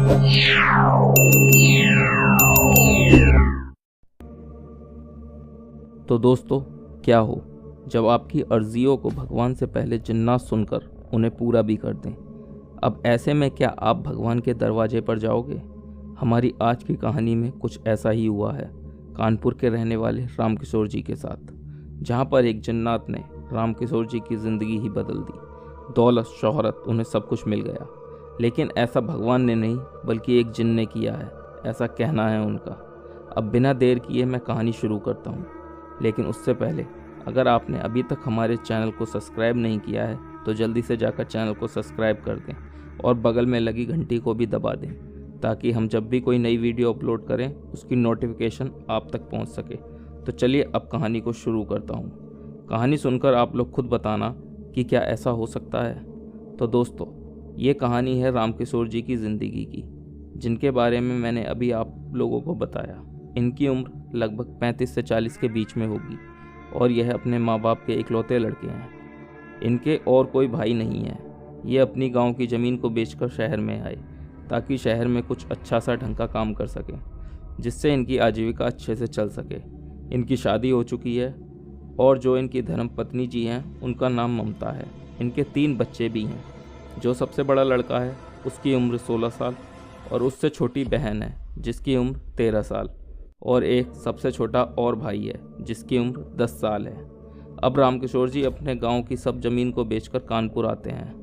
तो दोस्तों, क्या हो जब आपकी अर्जियों को भगवान से पहले जिन्नात सुनकर उन्हें पूरा भी कर दें। अब ऐसे में क्या आप भगवान के दरवाजे पर जाओगे? हमारी आज की कहानी में कुछ ऐसा ही हुआ है कानपुर के रहने वाले रामकिशोर जी के साथ, जहां पर एक जिन्नात ने रामकिशोर जी की ज़िंदगी ही बदल दी। दौलत, शोहरत, उन्हें सब कुछ मिल गया, लेकिन ऐसा भगवान ने नहीं बल्कि एक जिन ने किया है, ऐसा कहना है उनका। अब बिना देर किए मैं कहानी शुरू करता हूँ, लेकिन उससे पहले अगर आपने अभी तक हमारे चैनल को सब्सक्राइब नहीं किया है तो जल्दी से जाकर चैनल को सब्सक्राइब कर दें और बगल में लगी घंटी को भी दबा दें, ताकि हम जब भी कोई नई वीडियो अपलोड करें उसकी नोटिफिकेशन आप तक पहुंच सके। तो चलिए अब कहानी को शुरू करता हूं। कहानी सुनकर आप लोग खुद बताना कि क्या ऐसा हो सकता है। तो दोस्तों, ये कहानी है रामकिशोर जी की ज़िंदगी की, जिनके बारे में मैंने अभी आप लोगों को बताया। इनकी उम्र लगभग 35 से 40 के बीच में होगी और यह अपने माँ बाप के इकलौते लड़के हैं। इनके और कोई भाई नहीं है। ये अपनी गांव की ज़मीन को बेचकर शहर में आए ताकि शहर में कुछ अच्छा सा ढंग का काम कर सकें, जिससे इनकी आजीविका अच्छे से चल सके। इनकी शादी हो चुकी है और जो इनकी धर्मपत्नी जी हैं उनका नाम ममता है। इनके 3 बच्चे भी हैं। जो सबसे बड़ा लड़का है उसकी उम्र 16 साल और उससे छोटी बहन है जिसकी उम्र 13 साल, और एक सबसे छोटा और भाई है जिसकी उम्र 10 साल है। अब रामकिशोर जी अपने गांव की सब ज़मीन को बेचकर कानपुर आते हैं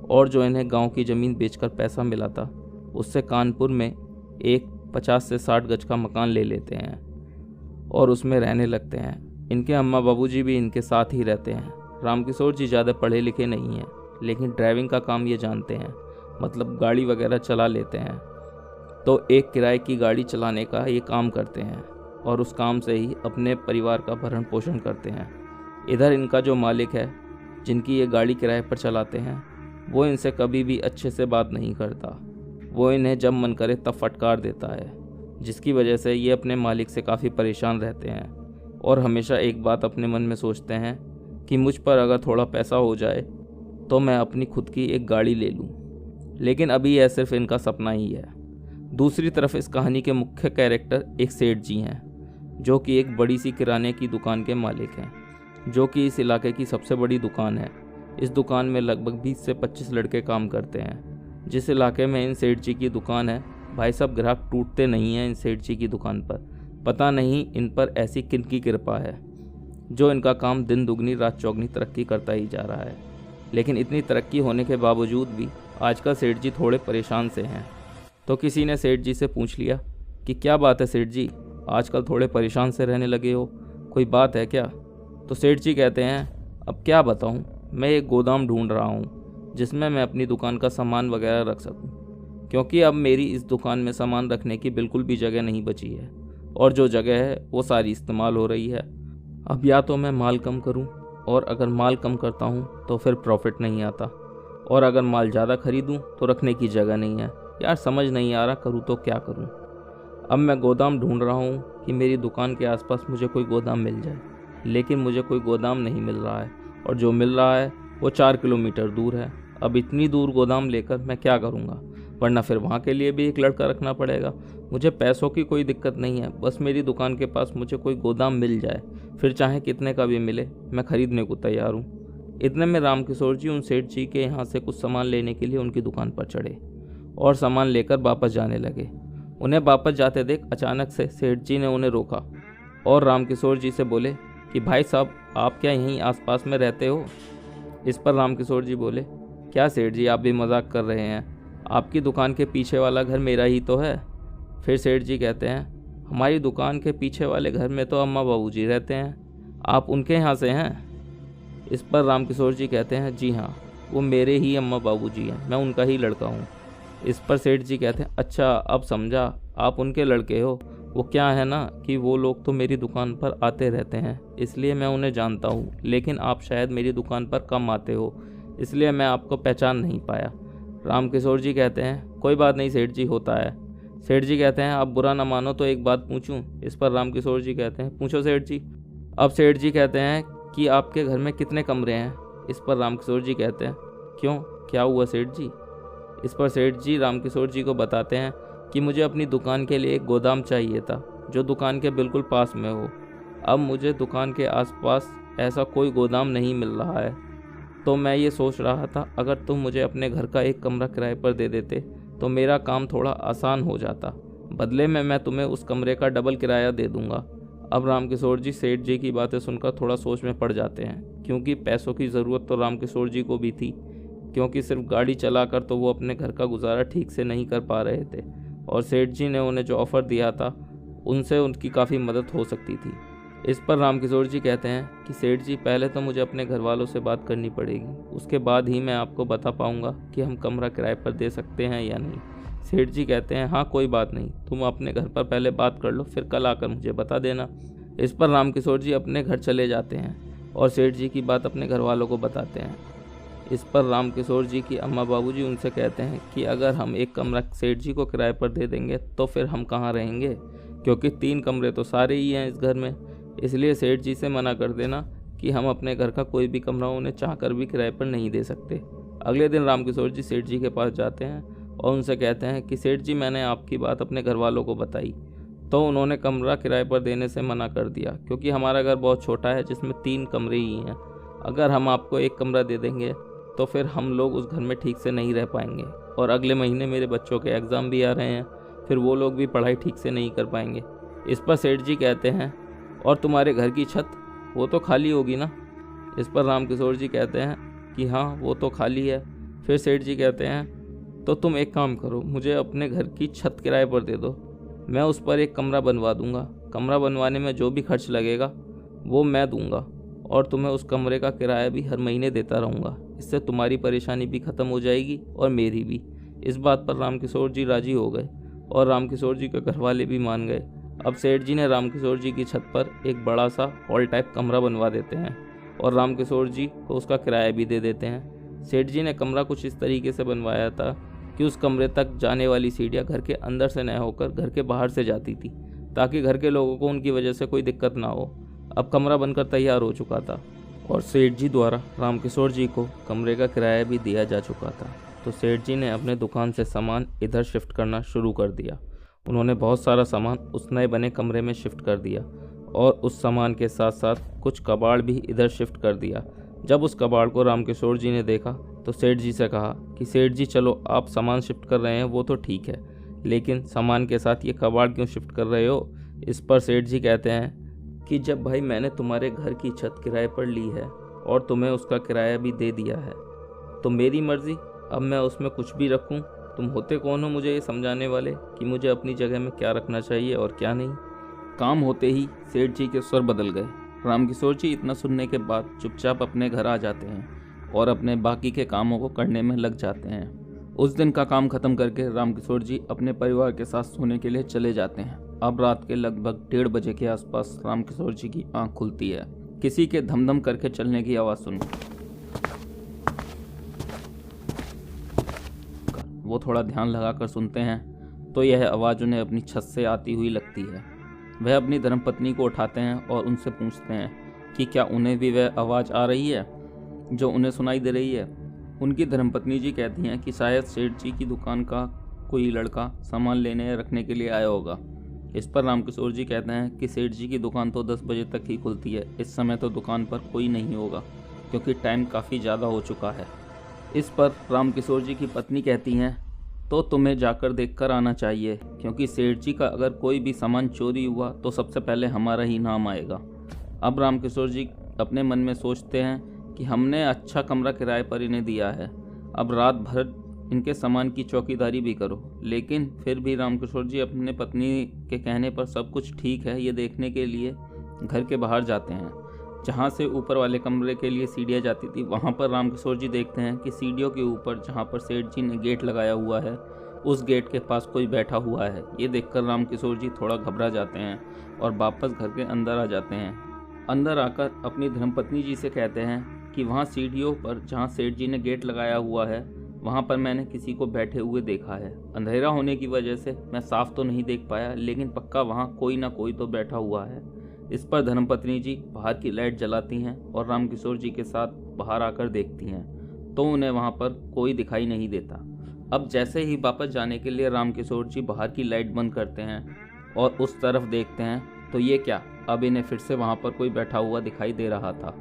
और जो इन्हें गांव की ज़मीन बेचकर पैसा मिला था उससे कानपुर में एक 50 से 60 गज का मकान ले लेते हैं और उसमें रहने लगते हैं। इनके अम्मा बाबूजी भी इनके साथ ही रहते हैं। रामकिशोर जी ज़्यादा पढ़े लिखे नहीं हैं, लेकिन ड्राइविंग का काम ये जानते हैं, मतलब गाड़ी वगैरह चला लेते हैं। तो एक किराए की गाड़ी चलाने का ये काम करते हैं और उस काम से ही अपने परिवार का भरण पोषण करते हैं। इधर इनका जो मालिक है, जिनकी ये गाड़ी किराए पर चलाते हैं, वो इनसे कभी भी अच्छे से बात नहीं करता। वो इन्हें जब मन करे तब फटकार देता है, जिसकी वजह से ये अपने मालिक से काफ़ी परेशान रहते हैं और हमेशा एक बात अपने मन में सोचते हैं कि मुझ पर अगर थोड़ा पैसा हो जाए तो मैं अपनी खुद की एक गाड़ी ले लूँ। लेकिन अभी यह सिर्फ इनका सपना ही है। दूसरी तरफ इस कहानी के मुख्य कैरेक्टर एक सेठ जी हैं, जो कि एक बड़ी सी किराने की दुकान के मालिक हैं, जो कि इस इलाके की सबसे बड़ी दुकान है। इस दुकान में लगभग 20 से 25 लड़के काम करते हैं। जिस इलाके में इन सेठ जी की दुकान है, भाई साहब, ग्राहक टूटते नहीं हैं इन सेठ जी की दुकान पर। पता नहीं इन पर ऐसी किन की कृपा है, जो इनका काम दिन दुगनी रात चौगनी तरक्की करता ही जा रहा है। लेकिन इतनी तरक्की होने के बावजूद भी आजकल सेठ जी थोड़े परेशान से हैं। तो किसी ने सेठ जी से पूछ लिया कि क्या बात है सेठ जी, आजकल थोड़े परेशान से रहने लगे हो, कोई बात है क्या? तो सेठ जी कहते हैं, अब क्या बताऊं, मैं एक गोदाम ढूंढ रहा हूं जिसमें मैं अपनी दुकान का सामान वगैरह रख सकूं, क्योंकि अब मेरी इस दुकान में सामान रखने की बिल्कुल भी जगह नहीं बची है और जो जगह है वो सारी इस्तेमाल हो रही है। अब या तो मैं माल कम करूं, और अगर माल कम करता हूं तो फिर प्रॉफिट नहीं आता, और अगर माल ज़्यादा खरीदूं तो रखने की जगह नहीं है। यार समझ नहीं आ रहा करूँ तो क्या करूँ। अब मैं गोदाम ढूंढ रहा हूँ कि मेरी दुकान के आसपास मुझे कोई गोदाम मिल जाए, लेकिन मुझे कोई गोदाम नहीं मिल रहा है, और जो मिल रहा है वो 4 किलोमीटर दूर है। अब इतनी दूर गोदाम लेकर मैं क्या करूँगा, वरना फिर वहाँ के लिए भी एक लड़का रखना पड़ेगा। मुझे पैसों की कोई दिक्कत नहीं है, बस मेरी दुकान के पास मुझे कोई गोदाम मिल जाए, फिर चाहे कितने का भी मिले मैं ख़रीदने को तैयार हूँ। इतने में रामकिशोर जी उन सेठ जी के यहाँ से कुछ सामान लेने के लिए उनकी दुकान पर चढ़े और सामान लेकर वापस जाने लगे। उन्हें वापस जाते देख अचानक से सेठ जी ने उन्हें रोका और रामकिशोर जी से बोले कि भाई साहब, आप क्या यहीं आसपास में रहते हो? इस पर रामकिशोर जी बोले, क्या सेठ जी, आप भी मजाक कर रहे हैं, आपकी दुकान के पीछे वाला घर मेरा ही तो है। फिर सेठ जी कहते हैं, हमारी दुकान के पीछे वाले घर में तो अम्मा बाबूजी रहते हैं, आप उनके यहाँ से हैं? इस पर रामकिशोर जी कहते हैं, जी हाँ, वो मेरे ही अम्मा बाबूजी हैं, मैं उनका ही लड़का हूँ। इस पर सेठ जी कहते हैं, अच्छा अब समझा, आप उनके लड़के हो। वो क्या है ना कि वो लोग तो मेरी दुकान पर आते रहते हैं, इसलिए मैं उन्हें जानता हूँ, लेकिन आप शायद मेरी दुकान पर कम आते हो, इसलिए मैं आपको पहचान नहीं पाया। रामकिशोर जी कहते हैं, कोई बात नहीं सेठ जी, होता है। सेठ जी कहते हैं, आप बुरा ना मानो तो एक बात पूछूं? इस पर रामकिशोर जी कहते हैं, पूछो सेठ जी। अब सेठ जी कहते हैं कि आपके घर में कितने कमरे हैं? इस पर रामकिशोर जी कहते हैं, क्यों, क्या हुआ सेठ जी? इस पर सेठ जी रामकिशोर जी को बताते हैं कि मुझे अपनी दुकान के लिए एक गोदाम चाहिए था जो दुकान के बिल्कुल पास में हो। अब मुझे दुकान के आसपास ऐसा कोई गोदाम नहीं मिल रहा है, तो मैं ये सोच रहा था अगर तुम मुझे अपने घर का एक कमरा किराए पर दे देते तो मेरा काम थोड़ा आसान हो जाता। बदले में मैं तुम्हें उस कमरे का डबल किराया दे दूंगा। अब रामकिशोर जी सेठ जी की बातें सुनकर थोड़ा सोच में पड़ जाते हैं, क्योंकि पैसों की ज़रूरत तो रामकिशोर जी को भी थी, क्योंकि सिर्फ गाड़ी चलाकर तो वो अपने घर का गुजारा ठीक से नहीं कर पा रहे थे और सेठ जी ने उन्हें जो ऑफ़र दिया था उनसे उनकी काफ़ी मदद हो सकती थी। इस पर रामकिशोर जी कहते हैं कि सेठ जी पहले तो मुझे अपने घर वालों से बात करनी पड़ेगी, उसके बाद ही मैं आपको बता पाऊँगा कि हम कमरा किराए पर दे सकते हैं या नहीं। सेठ जी कहते हैं हाँ कोई बात नहीं, तुम अपने घर पर पहले बात कर लो, फिर कल आकर मुझे बता देना। इस पर रामकिशोर जी अपने घर चले जाते हैं और सेठ जी की बात अपने घर वालों को बताते हैं। इस पर रामकिशोर जी की अम्मा बाबूजी उनसे कहते हैं कि अगर हम एक कमरा सेठ जी को किराए पर दे देंगे तो फिर हम कहाँ रहेंगे, क्योंकि 3 कमरे तो सारे ही हैं इस घर में। इसलिए सेठ जी से मना कर देना कि हम अपने घर का कोई भी कमरा उन्हें चाहकर भी किराए पर नहीं दे सकते। अगले दिन रामकिशोर जी सेठ जी के पास जाते हैं और उनसे कहते हैं कि सेठ जी मैंने आपकी बात अपने घर वालों को बताई तो उन्होंने कमरा किराए पर देने से मना कर दिया, क्योंकि हमारा घर बहुत छोटा है जिसमें 3 कमरे ही हैं। अगर हम आपको एक कमरा दे देंगे तो फिर हम लोग उस घर में ठीक से नहीं रह पाएंगे और अगले महीने मेरे बच्चों के एग्ज़ाम भी आ रहे हैं, फिर वो लोग भी पढ़ाई ठीक से नहीं कर पाएंगे। इस पर सेठ जी कहते हैं और तुम्हारे घर की छत वो तो खाली होगी ना। इस पर रामकिशोर जी कहते हैं कि हाँ वो तो खाली है। फिर सेठ जी कहते हैं तो तुम एक काम करो, मुझे अपने घर की छत किराए पर दे दो, मैं उस पर एक कमरा बनवा दूंगा। कमरा बनवाने में जो भी खर्च लगेगा वो मैं दूंगा और तुम्हें उस कमरे का किराया भी हर महीने देता रहूँगा। इससे तुम्हारी परेशानी भी ख़त्म हो जाएगी और मेरी भी। इस बात पर रामकिशोर जी राज़ी हो गए और रामकिशोर जी के घर वाले भी मान गए। अब सेठ जी ने रामकिशोर जी की छत पर एक बड़ा सा हॉल टाइप कमरा बनवा देते हैं और रामकिशोर जी को उसका किराया भी दे देते हैं। सेठ जी ने कमरा कुछ इस तरीके से बनवाया था कि उस कमरे तक जाने वाली सीढ़ियाँ घर के अंदर से न होकर घर के बाहर से जाती थी, ताकि घर के लोगों को उनकी वजह से कोई दिक्कत ना हो। अब कमरा बनकर तैयार हो चुका था और सेठ जी द्वारा रामकिशोर जी को कमरे का किराया भी दिया जा चुका था। तो सेठ जी ने अपने दुकान से सामान इधर शिफ्ट करना शुरू कर दिया। उन्होंने बहुत सारा सामान उस नए बने कमरे में शिफ्ट कर दिया और उस सामान के साथ साथ कुछ कबाड़ भी इधर शिफ्ट कर दिया। जब उस कबाड़ को रामकिशोर जी ने देखा तो सेठ जी से कहा कि सेठ जी चलो आप सामान शिफ्ट कर रहे हैं वो तो ठीक है, लेकिन सामान के साथ ये कबाड़ क्यों शिफ्ट कर रहे हो। इस पर सेठ जी कहते हैं कि जब भाई मैंने तुम्हारे घर की छत किराए पर ली है और तुम्हें उसका किराया भी दे दिया है तो मेरी मर्ज़ी, अब मैं उसमें कुछ भी रखूं। तुम होते कौन हो मुझे ये समझाने वाले कि मुझे अपनी जगह में क्या रखना चाहिए और क्या नहीं। काम होते ही सेठ जी के स्वर बदल गए। रामकिशोर जी इतना सुनने के बाद चुपचाप अपने घर आ जाते हैं और अपने बाकी के कामों को करने में लग जाते हैं। उस दिन का काम खत्म करके रामकिशोर जी अपने परिवार के साथ सोने के लिए चले जाते हैं। अब रात के लगभग 1:30 बजे के आसपास रामकिशोर जी की आंख खुलती है किसी के धमधम करके चलने की आवाज़ सुनकर। वो थोड़ा ध्यान लगाकर सुनते हैं तो यह आवाज़ उन्हें अपनी छत से आती हुई लगती है। वह अपनी धर्मपत्नी को उठाते हैं और उनसे पूछते हैं कि क्या उन्हें भी वह आवाज़ आ रही है जो उन्हें सुनाई दे रही है। उनकी धर्मपत्नी जी कहती हैं कि शायद सेठ जी की दुकान का कोई लड़का सामान लेने या रखने के लिए आया होगा। इस पर रामकिशोर जी कहते हैं कि सेठ जी की दुकान तो 10 बजे तक ही खुलती है, इस समय तो दुकान पर कोई नहीं होगा क्योंकि टाइम काफ़ी ज़्यादा हो चुका है। इस पर रामकिशोर जी की पत्नी कहती हैं तो तुम्हें जाकर देखकर आना चाहिए, क्योंकि सेठ जी का अगर कोई भी सामान चोरी हुआ तो सबसे पहले हमारा ही नाम आएगा। अब रामकिशोर जी अपने मन में सोचते हैं कि हमने अच्छा कमरा किराए पर इन्हें दिया है, अब रात भर इनके सामान की चौकीदारी भी करो। लेकिन फिर भी रामकिशोर जी अपने पत्नी के कहने पर सब कुछ ठीक है ये देखने के लिए घर के बाहर जाते हैं। जहाँ से ऊपर वाले कमरे के लिए सीढ़ियाँ जाती थी वहाँ पर रामकिशोर जी देखते हैं कि सीढ़ियों के ऊपर जहाँ पर सेठ जी ने गेट लगाया हुआ है उस गेट के पास कोई बैठा हुआ है। ये देखकर रामकिशोर जी थोड़ा घबरा जाते हैं और वापस घर के अंदर आ जाते हैं। अंदर आकर अपनी धर्मपत्नी जी से कहते हैं कि वहाँ सीढ़ियों पर जहाँ सेठ जी ने गेट लगाया हुआ है वहाँ पर मैंने किसी को बैठे हुए देखा है। अंधेरा होने की वजह से मैं साफ तो नहीं देख पाया, लेकिन पक्का वहाँ कोई ना कोई तो बैठा हुआ है। इस पर धर्मपत्नी जी बाहर की लाइट जलाती हैं और रामकिशोर जी के साथ बाहर आकर देखती हैं तो उन्हें वहाँ पर कोई दिखाई नहीं देता। अब जैसे ही वापस जाने के लिए रामकिशोर जी बाहर की लाइट बंद करते हैं और उस तरफ देखते हैं तो ये क्या, अब इन्हें फिर से वहाँ पर कोई बैठा हुआ दिखाई दे रहा था।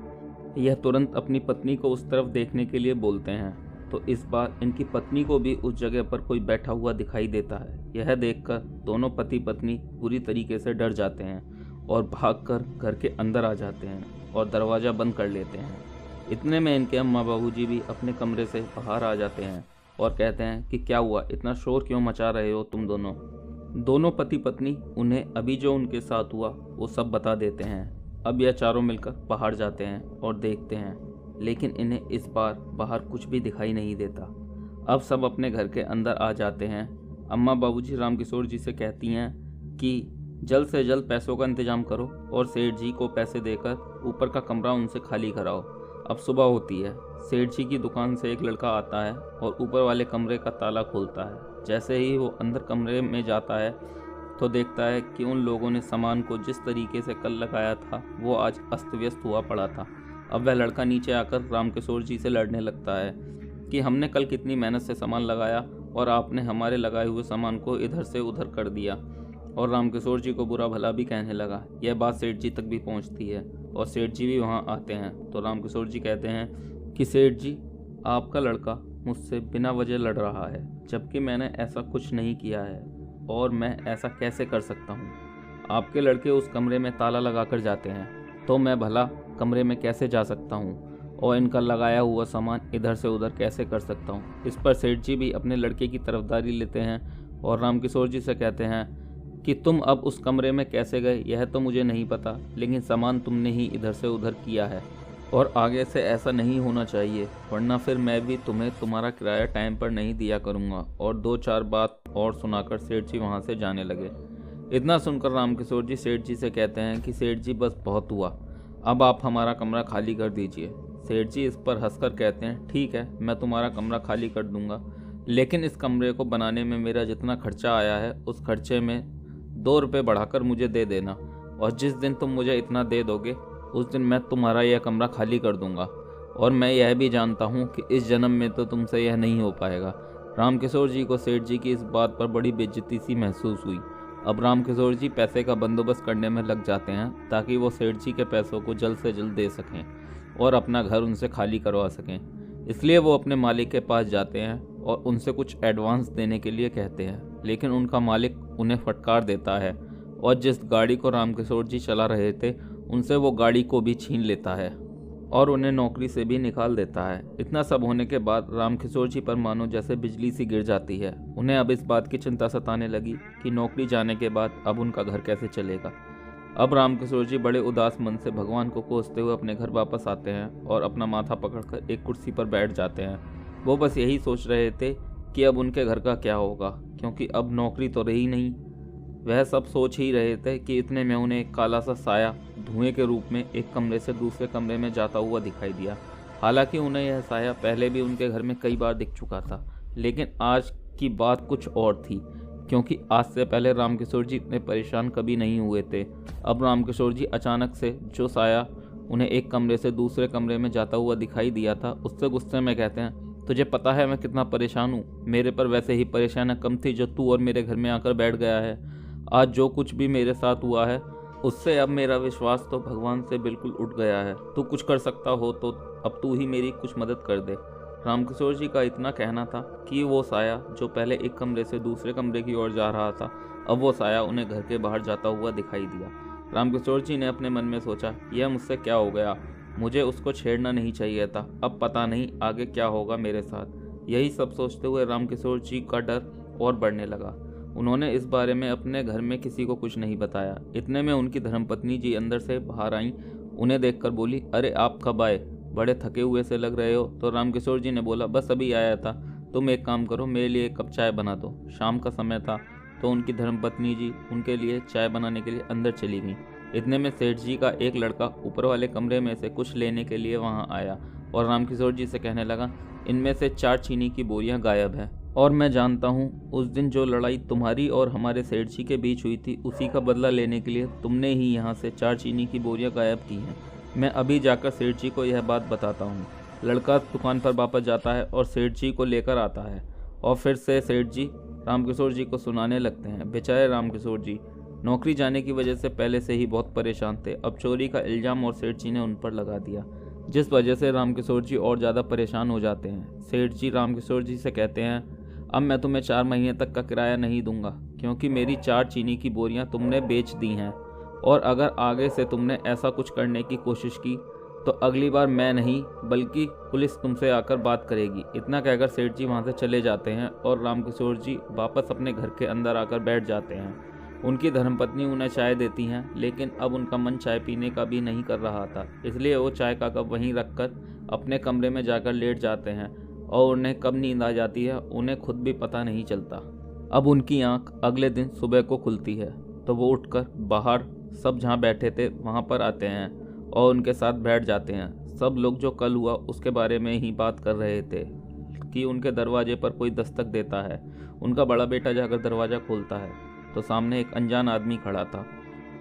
यह तुरंत अपनी पत्नी को उस तरफ देखने के लिए बोलते हैं तो इस बार इनकी पत्नी को भी उस जगह पर कोई बैठा हुआ दिखाई देता है। यह देखकर दोनों पति पत्नी बुरी तरीके से डर जाते हैं और भागकर घर के अंदर आ जाते हैं और दरवाज़ा बंद कर लेते हैं। इतने में इनके अम्मा बाबूजी भी अपने कमरे से बाहर आ जाते हैं और कहते हैं कि क्या हुआ, इतना शोर क्यों मचा रहे हो तुम दोनों। दोनों पति पत्नी उन्हें अभी जो उनके साथ हुआ वो सब बता देते हैं। अब यह चारों मिलकर बाहर जाते हैं और देखते हैं, लेकिन इन्हें इस बार बाहर कुछ भी दिखाई नहीं देता। अब सब अपने घर के अंदर आ जाते हैं। अम्मा बाबूजी रामकिशोर जी से कहती हैं कि जल्द से जल्द पैसों का इंतजाम करो और सेठ जी को पैसे देकर ऊपर का कमरा उनसे खाली कराओ। अब सुबह होती है। सेठ जी की दुकान से एक लड़का आता है और ऊपर वाले कमरे का ताला खोलता है। जैसे ही वो अंदर कमरे में जाता है तो देखता है कि उन लोगों ने सामान को जिस तरीके से कल लगाया था वो आज अस्त व्यस्त हुआ पड़ा था। अब वह लड़का नीचे आकर रामकिशोर जी से लड़ने लगता है कि हमने कल कितनी मेहनत से सामान लगाया और आपने हमारे लगाए हुए सामान को इधर से उधर कर दिया। और रामकिशोर जी को बुरा भला भी कहने लगा। यह बात सेठ जी तक भी पहुंचती है और सेठ जी भी वहां आते हैं। तो रामकिशोर जी कहते हैं कि सेठ जी, आपका लड़का मुझसे बिना वजह लड़ रहा है, जबकि मैंने ऐसा कुछ नहीं किया है और मैं ऐसा कैसे कर सकता हूँ। आपके लड़के उस कमरे में ताला लगा कर जाते हैं तो मैं भला कमरे में कैसे जा सकता हूँ और इनका लगाया हुआ सामान इधर से उधर कैसे कर सकता हूँ। इस पर सेठ जी भी अपने लड़के की तरफदारी लेते हैं और रामकिशोर जी से कहते हैं कि तुम अब उस कमरे में कैसे गए यह तो मुझे नहीं पता, लेकिन सामान तुमने ही इधर से उधर किया है और आगे से ऐसा नहीं होना चाहिए, वरना फिर मैं भी तुम्हें तुम्हारा किराया टाइम पर नहीं दिया करूँगा। और दो चार बात और सुनाकर सेठ जी वहाँ से जाने लगे। इतना सुनकर रामकिशोर जी सेठ जी से कहते हैं कि सेठ जी बस बहुत हुआ, अब आप हमारा कमरा खाली कर दीजिए। सेठ जी इस पर हंसकर कहते हैं ठीक है, मैं तुम्हारा कमरा खाली कर दूंगा, लेकिन इस कमरे को बनाने में मेरा जितना खर्चा आया है उस खर्चे में 2 रुपये बढ़ाकर मुझे दे देना, और जिस दिन तुम मुझे इतना दे दोगे उस दिन मैं तुम्हारा यह कमरा खाली कर दूंगा। और मैं यह भी जानता हूँ कि इस जन्म में तो तुमसे यह नहीं हो पाएगा। रामकिशोर जी को सेठ जी की इस बात पर बड़ी बेइज्जती सी महसूस हुई। अब रामकिशोर जी पैसे का बंदोबस्त करने में लग जाते हैं ताकि वो सेठ जी के पैसों को जल्द से जल्द दे सकें और अपना घर उनसे खाली करवा सकें। इसलिए वो अपने मालिक के पास जाते हैं और उनसे कुछ एडवांस देने के लिए कहते हैं, लेकिन उनका मालिक उन्हें फटकार देता है और जिस गाड़ी को रामकिशोर जी चला रहे थे उनसे वो गाड़ी को भी छीन लेता है और उन्हें नौकरी से भी निकाल देता है। इतना सब होने के बाद रामकिशोर जी पर मानो जैसे बिजली सी गिर जाती है। उन्हें अब इस बात की चिंता सताने लगी कि नौकरी जाने के बाद अब उनका घर कैसे चलेगा। अब रामकिशोर जी बड़े उदास मन से भगवान को कोसते हुए अपने घर वापस आते हैं और अपना माथा पकड़कर एक कुर्सी पर बैठ जाते हैं। वो बस यही सोच रहे थे कि अब उनके घर का क्या होगा, क्योंकि अब नौकरी तो रही नहीं। वह सब सोच ही रहे थे कि इतने में उन्हें एक काला सा साया धुएं के रूप में एक कमरे से दूसरे कमरे में जाता हुआ दिखाई दिया। हालांकि उन्हें यह साया पहले भी उनके घर में कई बार दिख चुका था, लेकिन आज की बात कुछ और थी, क्योंकि आज से पहले रामकिशोर जी इतने परेशान कभी नहीं हुए थे। अब रामकिशोर जी अचानक से जो साया उन्हें एक कमरे से दूसरे कमरे में जाता हुआ दिखाई दिया था उससे गुस्से में कहते हैं, तुझे पता है मैं कितना परेशान हूँ? मेरे पर वैसे ही परेशानियाँ कम थी जो तू और मेरे घर में आकर बैठ गया है। आज जो कुछ भी मेरे साथ हुआ है उससे अब मेरा विश्वास तो भगवान से बिल्कुल उठ गया है। तू कुछ कर सकता हो तो अब तू ही मेरी कुछ मदद कर दे। रामकिशोर जी का इतना कहना था कि वो साया जो पहले एक कमरे से दूसरे कमरे की ओर जा रहा था, अब वो साया उन्हें घर के बाहर जाता हुआ दिखाई दिया। रामकिशोर जी ने अपने मन में सोचा, यह मुझसे क्या हो गया, मुझे उसको छेड़ना नहीं चाहिए था, अब पता नहीं आगे क्या होगा मेरे साथ। यही सब सोचते हुए रामकिशोर जी का डर और बढ़ने लगा। उन्होंने इस बारे में अपने घर में किसी को कुछ नहीं बताया। इतने में उनकी धर्मपत्नी जी अंदर से बाहर आईं। उन्हें देखकर बोली, अरे आप कब आए, बड़े थके हुए से लग रहे हो। तो रामकिशोर जी ने बोला, बस अभी आया था, तुम एक काम करो, मेरे लिए एक कप चाय बना दो। शाम का समय था तो उनकी धर्मपत्नी जी उनके लिए चाय बनाने के लिए अंदर चली गई। इतने में सेठ जी का एक लड़का ऊपर वाले कमरे में से कुछ लेने के लिए वहाँ आया और रामकिशोर जी से कहने लगा, इनमें से 4 चीनी की बोरियां गायब हैं और मैं जानता हूँ उस दिन जो लड़ाई तुम्हारी और हमारे सेठ जी के बीच हुई थी उसी का बदला लेने के लिए तुमने ही यहाँ से 4 चीनी की बोरियां गायब की हैं। मैं अभी जाकर सेठ जी को यह बात बताता हूँ। लड़का दुकान पर वापस जाता है और सेठ जी को लेकर आता है और फिर से सेठ जी रामकिशोर जी को सुनाने लगते हैं। बेचारे रामकिशोर जी नौकरी जाने की वजह से पहले से ही बहुत परेशान थे। अब चोरी का इल्ज़ाम और सेठ जी ने उन पर लगा दिया, जिस वजह से रामकिशोर जी और ज़्यादा परेशान हो जाते हैं। सेठ जी रामकिशोर जी से कहते हैं, अब मैं तुम्हें 4 महीने तक का किराया नहीं दूंगा, क्योंकि मेरी 4 चीनी की बोरियां तुमने बेच दी हैं, और अगर आगे से तुमने ऐसा कुछ करने की कोशिश की तो अगली बार मैं नहीं बल्कि पुलिस तुमसे आकर बात करेगी। इतना कहकर सेठ जी वहाँ से चले जाते हैं और रामकिशोर जी वापस अपने घर के अंदर आकर बैठ जाते हैं। उनकी धर्मपत्नी उन्हें चाय देती हैं, लेकिन अब उनका मन चाय पीने का भी नहीं कर रहा था, इसलिए वो चाय का कप वहीं रखकर अपने कमरे में जाकर लेट जाते हैं और उन्हें कब नींद आ जाती है उन्हें खुद भी पता नहीं चलता। अब उनकी आंख अगले दिन सुबह को खुलती है तो वो उठकर बाहर सब जहाँ बैठे थे वहाँ पर आते हैं और उनके साथ बैठ जाते हैं। सब लोग जो कल हुआ उसके बारे में ही बात कर रहे थे कि उनके दरवाजे पर कोई दस्तक देता है। उनका बड़ा बेटा जाकर दरवाज़ा खोलता है तो सामने एक अनजान आदमी खड़ा था।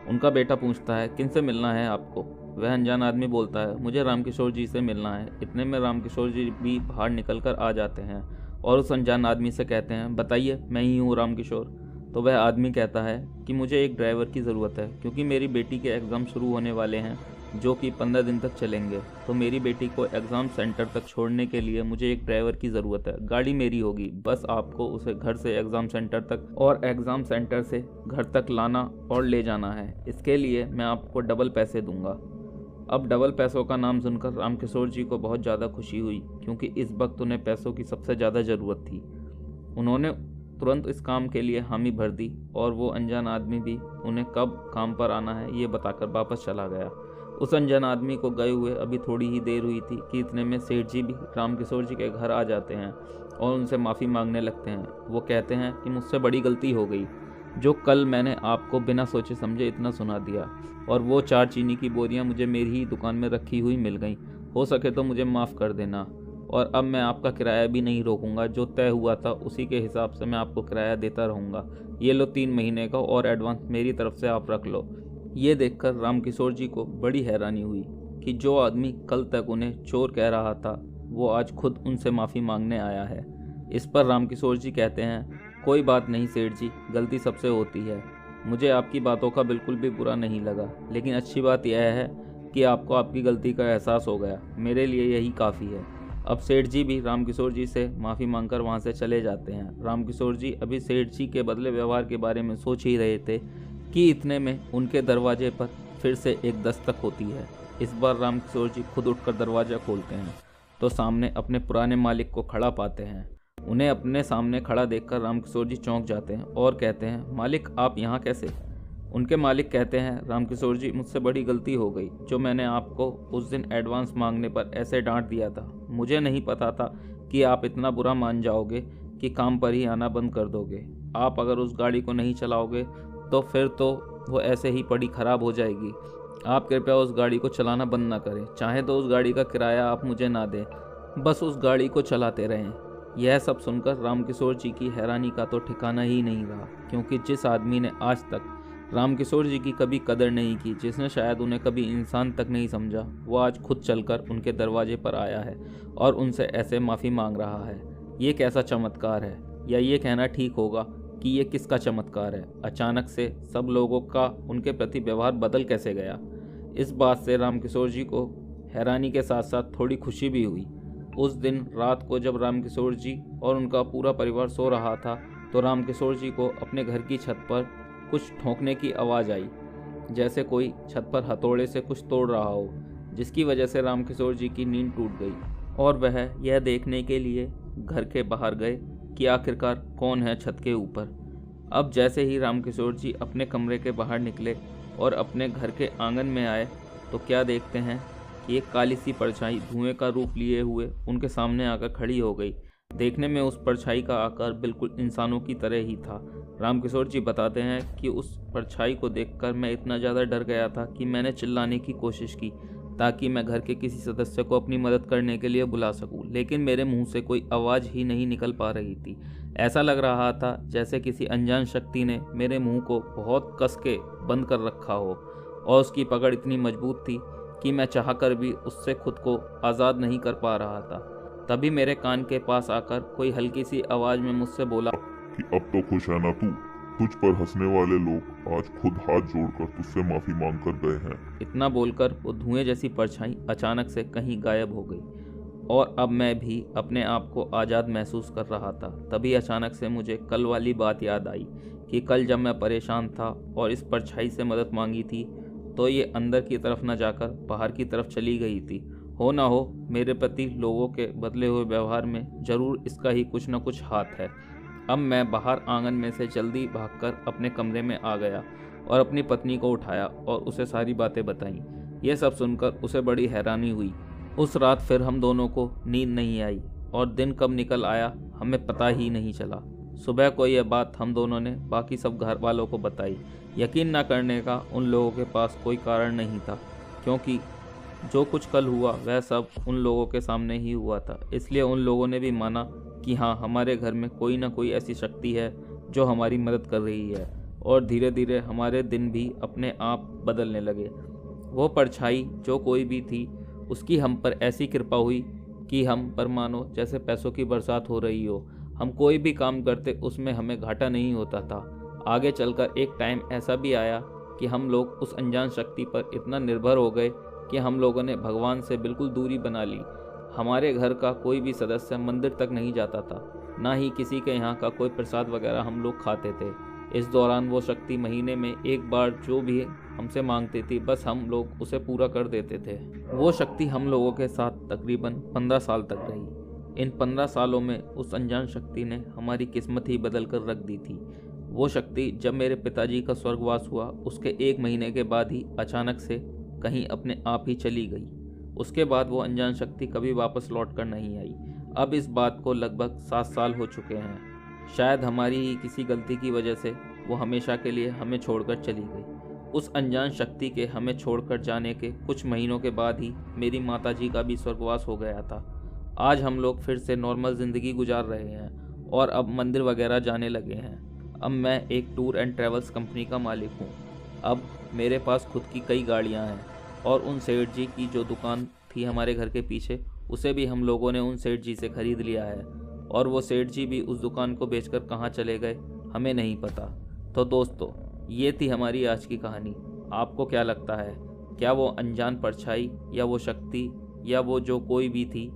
उनका बेटा पूछता है, किनसे मिलना है आपको? वह अनजान आदमी बोलता है, मुझे रामकिशोर जी से मिलना है। इतने में रामकिशोर जी भी बाहर निकल कर आ जाते हैं और उस अनजान आदमी से कहते हैं, बताइए, मैं ही हूँ रामकिशोर। तो वह आदमी कहता है कि मुझे एक ड्राइवर की ज़रूरत है, क्योंकि मेरी बेटी के एग्ज़ाम शुरू होने वाले हैं जो कि 15 दिन तक चलेंगे। तो मेरी बेटी को एग्ज़ाम सेंटर तक छोड़ने के लिए मुझे एक ड्राइवर की ज़रूरत है। गाड़ी मेरी होगी, बस आपको उसे घर से एग्ज़ाम सेंटर तक और एग्ज़ाम सेंटर से घर तक लाना और ले जाना है। इसके लिए मैं आपको डबल पैसे दूंगा। अब डबल पैसों का नाम सुनकर रामकिशोर जी को बहुत ज़्यादा खुशी हुई, क्योंकि इस वक्त उन्हें पैसों की सबसे ज़्यादा ज़रूरत थी। उन्होंने तुरंत इस काम के लिए हामी भर दी और वो अनजान आदमी भी उन्हें कब काम पर आना है ये बताकर वापस चला गया। उस अनजान आदमी को गए हुए अभी थोड़ी ही देर हुई थी कि इतने में सेठ जी भी रामकिशोर जी के घर आ जाते हैं और उनसे माफ़ी मांगने लगते हैं। वो कहते हैं कि मुझसे बड़ी गलती हो गई, जो कल मैंने आपको बिना सोचे समझे इतना सुना दिया, और वो 4 चीनी की बोरियां मुझे मेरी ही दुकान में रखी हुई मिल गई। हो सके तो मुझे माफ़ कर देना, और अब मैं आपका किराया भी नहीं रोकूंगा। जो तय हुआ था उसी के हिसाब से मैं आपको किराया देता रहूँगा। ये लो 3 महीने का और एडवांस मेरी तरफ से आप रख लो। ये देखकर रामकिशोर जी को बड़ी हैरानी हुई कि जो आदमी कल तक उन्हें चोर कह रहा था वो आज खुद उनसे माफ़ी मांगने आया है। इस पर रामकिशोर जी कहते हैं, कोई बात नहीं सेठ जी, गलती सबसे होती है। मुझे आपकी बातों का बिल्कुल भी बुरा नहीं लगा, लेकिन अच्छी बात यह है कि आपको आपकी गलती का एहसास हो गया। मेरे लिए यही काफ़ी है। अब सेठ जी भी रामकिशोर जी से माफ़ी मांगकर वहाँ से चले जाते हैं। रामकिशोर जी अभी सेठ जी के बदले व्यवहार के बारे में सोच ही रहे थे कि इतने में उनके दरवाजे पर फिर से एक दस्तक होती है। इस बार रामकिशोर जी खुद उठकर दरवाज़ा खोलते हैं तो सामने अपने पुराने मालिक को खड़ा पाते हैं। उन्हें अपने सामने खड़ा देखकर रामकिशोर जी चौंक जाते हैं और कहते हैं, मालिक आप यहाँ कैसे? उनके मालिक कहते हैं, रामकिशोर जी मुझसे बड़ी गलती हो गई, जो मैंने आपको उस दिन एडवांस मांगने पर ऐसे डांट दिया था। मुझे नहीं पता था कि आप इतना बुरा मान जाओगे कि काम पर ही आना बंद कर दोगे। आप अगर उस गाड़ी को नहीं चलाओगे तो फिर तो वो ऐसे ही पड़ी ख़राब हो जाएगी। आप कृपया उस गाड़ी को चलाना बंद ना करें। चाहे तो उस गाड़ी का किराया आप मुझे ना दें, बस उस गाड़ी को चलाते रहें। यह सब सुनकर रामकिशोर जी की हैरानी का तो ठिकाना ही नहीं रहा, क्योंकि जिस आदमी ने आज तक रामकिशोर जी की कभी कदर नहीं की, जिसने शायद उन्हें कभी इंसान तक नहीं समझा, वो आज खुद चलकर उनके दरवाजे पर आया है और उनसे ऐसे माफ़ी मांग रहा है। ये कैसा चमत्कार है, या ये कहना ठीक होगा कि ये किसका चमत्कार है? अचानक से सब लोगों का उनके प्रति व्यवहार बदल कैसे गया? इस बात से रामकिशोर जी को हैरानी के साथ साथ थोड़ी खुशी भी हुई। उस दिन रात को जब रामकिशोर जी और उनका पूरा परिवार सो रहा था तो रामकिशोर जी को अपने घर की छत पर कुछ ठोंकने की आवाज़ आई, जैसे कोई छत पर हथौड़े से कुछ तोड़ रहा हो, जिसकी वजह से रामकिशोर जी की नींद टूट गई और वह यह देखने के लिए घर के बाहर गए कि आखिरकार कौन है छत के ऊपर। अब जैसे ही रामकिशोर जी अपने कमरे के बाहर निकले और अपने घर के आंगन में आए तो क्या देखते हैं कि एक काली सी परछाई धुएं का रूप लिए हुए उनके सामने आकर खड़ी हो गई। देखने में उस परछाई का आकार बिल्कुल इंसानों की तरह ही था। रामकिशोर जी बताते हैं कि उस परछाई को देखकर मैं इतना ज़्यादा डर गया था कि मैंने चिल्लाने की कोशिश की ताकि मैं घर के किसी सदस्य को अपनी मदद करने के लिए बुला सकूं, लेकिन मेरे मुंह से कोई आवाज़ ही नहीं निकल पा रही थी। ऐसा लग रहा था जैसे किसी अनजान शक्ति ने मेरे मुंह को बहुत कस के बंद कर रखा हो, और उसकी पकड़ इतनी मजबूत थी कि मैं चाहकर भी उससे खुद को आज़ाद नहीं कर पा रहा था। तभी मेरे कान के पास आकर कोई हल्की सी आवाज़ में मुझसे बोला कि अब तो खुश है ना तू? तुझ पर हंसने वाले लोग आज खुद हाथ जोड़कर तुझसे माफी मांग कर गए हैं। इतना बोलकर वो धुएं जैसी परछाई अचानक से कहीं गायब हो गई और अब मैं भी अपने आप को आज़ाद महसूस कर रहा था। तभी अचानक से मुझे कल वाली बात याद आई कि कल जब मैं परेशान था और इस परछाई से मदद मांगी थी तो ये अंदर की तरफ न जाकर बाहर की तरफ चली गई थी। हो ना हो मेरे प्रति लोगों के बदले हुए व्यवहार में ज़रूर इसका ही कुछ न कुछ हाथ है। अब मैं बाहर आंगन में से जल्दी भागकर अपने कमरे में आ गया और अपनी पत्नी को उठाया और उसे सारी बातें बताईं। ये सब सुनकर उसे बड़ी हैरानी हुई। उस रात फिर हम दोनों को नींद नहीं आई और दिन कब निकल आया हमें पता ही नहीं चला। सुबह को यह बात हम दोनों ने बाकी सब घर वालों को बताई। यकीन न करने का उन लोगों के पास कोई कारण नहीं था, क्योंकि जो कुछ कल हुआ वह सब उन लोगों के सामने ही हुआ था। इसलिए उन लोगों ने भी माना कि हाँ, हमारे घर में कोई ना कोई ऐसी शक्ति है जो हमारी मदद कर रही है। और धीरे धीरे हमारे दिन भी अपने आप बदलने लगे। वो परछाई जो कोई भी थी उसकी हम पर ऐसी कृपा हुई कि हम पर मानो जैसे पैसों की बरसात हो रही हो। हम कोई भी काम करते उसमें हमें घाटा नहीं होता था। आगे चलकर एक टाइम ऐसा भी आया कि हम लोग उस अनजान शक्ति पर इतना निर्भर हो गए कि हम लोगों ने भगवान से बिल्कुल दूरी बना ली। हमारे घर का कोई भी सदस्य मंदिर तक नहीं जाता था, ना ही किसी के यहाँ का कोई प्रसाद वगैरह हम लोग खाते थे। इस दौरान वो शक्ति महीने में एक बार जो भी हमसे मांगती थी बस हम लोग उसे पूरा कर देते थे। वो शक्ति हम लोगों के साथ तकरीबन 15 साल तक रही। इन 15 सालों में उस अनजान शक्ति ने हमारी किस्मत ही बदल कर रख दी थी। वो शक्ति जब मेरे पिताजी का स्वर्गवास हुआ उसके 1 महीने के बाद ही अचानक से कहीं अपने आप ही चली गई। उसके बाद वो अनजान शक्ति कभी वापस लौट कर नहीं आई। अब इस बात को लगभग 7 साल हो चुके हैं। शायद हमारी ही किसी गलती की वजह से वो हमेशा के लिए हमें छोड़कर चली गई। उस अनजान शक्ति के हमें छोड़कर जाने के कुछ महीनों के बाद ही मेरी माताजी का भी स्वर्गवास हो गया था। आज हम लोग फिर से नॉर्मल ज़िंदगी गुजार रहे हैं और अब मंदिर वगैरह जाने लगे हैं। अब मैं एक टूर एंड ट्रैवल्स कंपनी का मालिक हूँ। अब मेरे पास खुद की कई गाड़ियाँ हैं और उन सेठ जी की जो दुकान थी हमारे घर के पीछे उसे भी हम लोगों ने उन सेठ जी से ख़रीद लिया है। और वो सेठ जी भी उस दुकान को बेचकर कहाँ चले गए हमें नहीं पता। तो दोस्तों, ये थी हमारी आज की कहानी। आपको क्या लगता है, क्या वो अनजान परछाई या वो शक्ति या वो जो कोई भी थी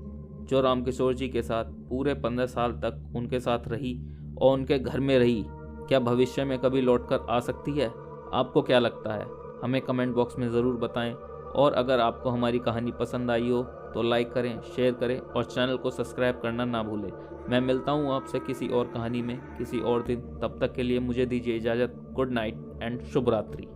जो रामकिशोर जी के साथ पूरे 15 साल तक उनके साथ रही और उनके घर में रही, क्या भविष्य में कभी लौटकर आ सकती है? आपको क्या लगता है? हमें कमेंट बॉक्स में ज़रूर बताएं। और अगर आपको हमारी कहानी पसंद आई हो तो लाइक करें, शेयर करें और चैनल को सब्सक्राइब करना ना भूलें। मैं मिलता हूँ आपसे किसी और कहानी में किसी और दिन। तब तक के लिए मुझे दीजिए इजाज़त। गुड नाइट एंड शुभ रात्रि।